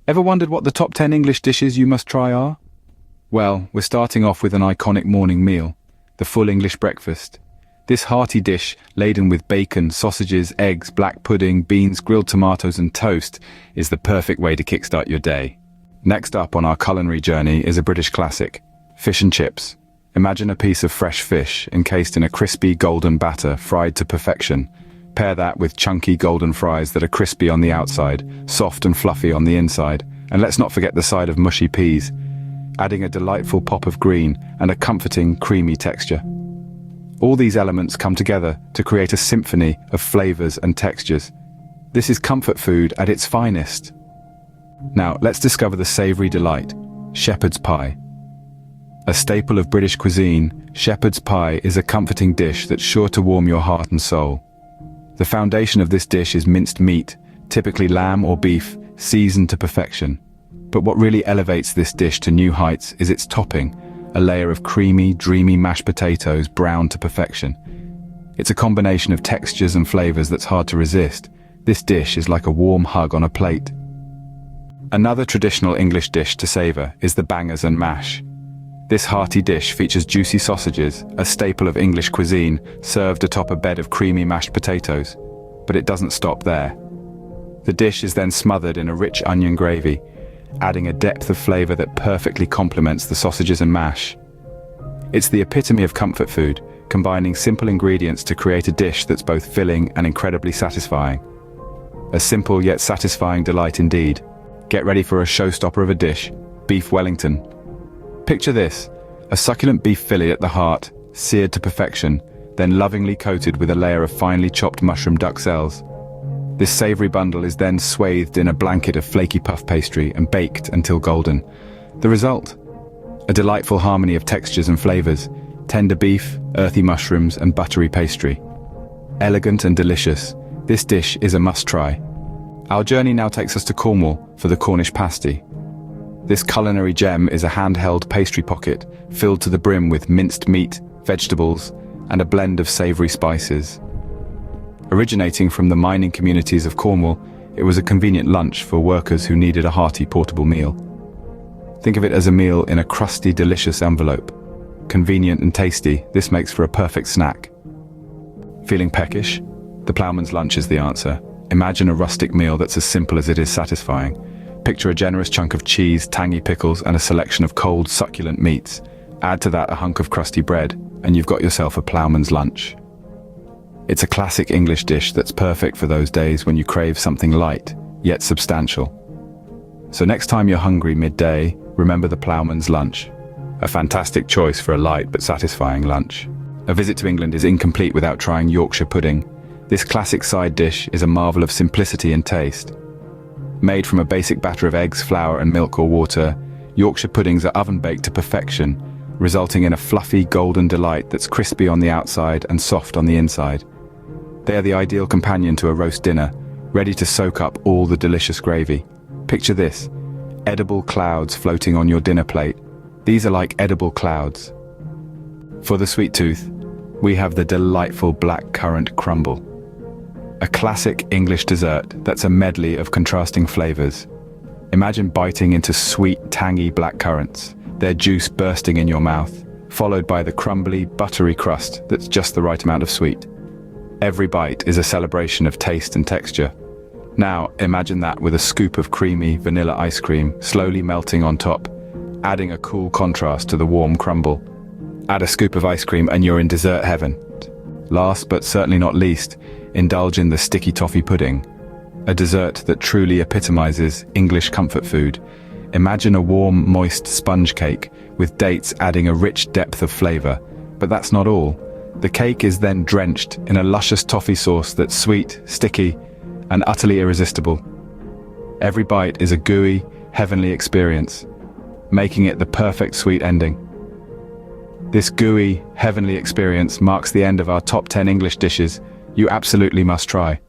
Ever wondered what the top 10 English dishes you must try are? Well, we're starting off with an iconic morning meal, the full English breakfast. This hearty dish, laden with bacon, sausages, eggs, black pudding, beans, grilled tomatoes and toast, is the perfect way to kickstart your day. Next up on our culinary journey is a British classic, fish and chips. Imagine a piece of fresh fish encased in a crispy golden batter fried to perfection. Pair that with chunky golden fries that are crispy on the outside, soft and fluffy on the inside, and let's not forget the side of mushy peas, adding a delightful pop of green and a comforting, creamy texture. All these elements come together to create a symphony of flavors and textures. This is comfort food at its finest. Now, let's discover the savory delight, shepherd's pie. A staple of British cuisine, shepherd's pie is a comforting dish that's sure to warm your heart and soul. The foundation of this dish is minced meat, typically lamb or beef, seasoned to perfection. But what really elevates this dish to new heights is its topping, a layer of creamy, dreamy mashed potatoes browned to perfection. It's a combination of textures and flavors that's hard to resist. This dish is like a warm hug on a plate. Another traditional English dish to savor is the bangers and mash. This hearty dish features juicy sausages, a staple of English cuisine, served atop a bed of creamy mashed potatoes. But it doesn't stop there. The dish is then smothered in a rich onion gravy, adding a depth of flavor that perfectly complements the sausages and mash. It's the epitome of comfort food, combining simple ingredients to create a dish that's both filling and incredibly satisfying. A simple yet satisfying delight indeed. Get ready for a showstopper of a dish, beef Wellington. Picture this, a succulent beef fillet at the heart, seared to perfection, then lovingly coated with a layer of finely chopped mushroom duxelles. This savory bundle is then swathed in a blanket of flaky puff pastry and baked until golden. The result? A delightful harmony of textures and flavors, tender beef, earthy mushrooms and buttery pastry. Elegant and delicious, this dish is a must-try. Our journey now takes us to Cornwall for the Cornish pasty. This culinary gem is a handheld pastry pocket filled to the brim with minced meat, vegetables, and a blend of savory spices. Originating from the mining communities of Cornwall, it was a convenient lunch for workers who needed a hearty portable meal. Think of it as a meal in a crusty, delicious envelope. Convenient and tasty, this makes for a perfect snack. Feeling peckish? The ploughman's lunch is the answer. Imagine a rustic meal that's as simple as it is satisfying. Picture a generous chunk of cheese, tangy pickles, and a selection of cold, succulent meats. Add to that a hunk of crusty bread, and you've got yourself a ploughman's lunch. It's a classic English dish that's perfect for those days when you crave something light, yet substantial. So next time you're hungry midday, remember the ploughman's lunch. A fantastic choice for a light but satisfying lunch. A visit to England is incomplete without trying Yorkshire pudding. This classic side dish is a marvel of simplicity and taste. Made from a basic batter of eggs, flour and milk or water, Yorkshire puddings are oven-baked to perfection, resulting in a fluffy golden delight that's crispy on the outside and soft on the inside. They are the ideal companion to a roast dinner, ready to soak up all the delicious gravy. Picture this, edible clouds floating on your dinner plate. These are like edible clouds. For the sweet tooth, we have the delightful black currant crumble. A classic English dessert that's a medley of contrasting flavors. Imagine biting into sweet, tangy black currants, their juice bursting in your mouth, followed by the crumbly, buttery crust that's just the right amount of sweet. Every bite is a celebration of taste and texture. Now, imagine that with a scoop of creamy vanilla ice cream slowly melting on top, adding a cool contrast to the warm crumble. Add a scoop of ice cream and you're in dessert heaven. Last but certainly not least, indulge in the sticky toffee pudding, a dessert that truly epitomizes English comfort food. Imagine a warm, moist sponge cake with dates adding a rich depth of flavor. But that's not all. The cake is then drenched in a luscious toffee sauce that's sweet, sticky, and utterly irresistible. Every bite is a gooey, heavenly experience, making it the perfect sweet ending. This gooey, heavenly experience marks the end of our top 10 English dishes you absolutely must try.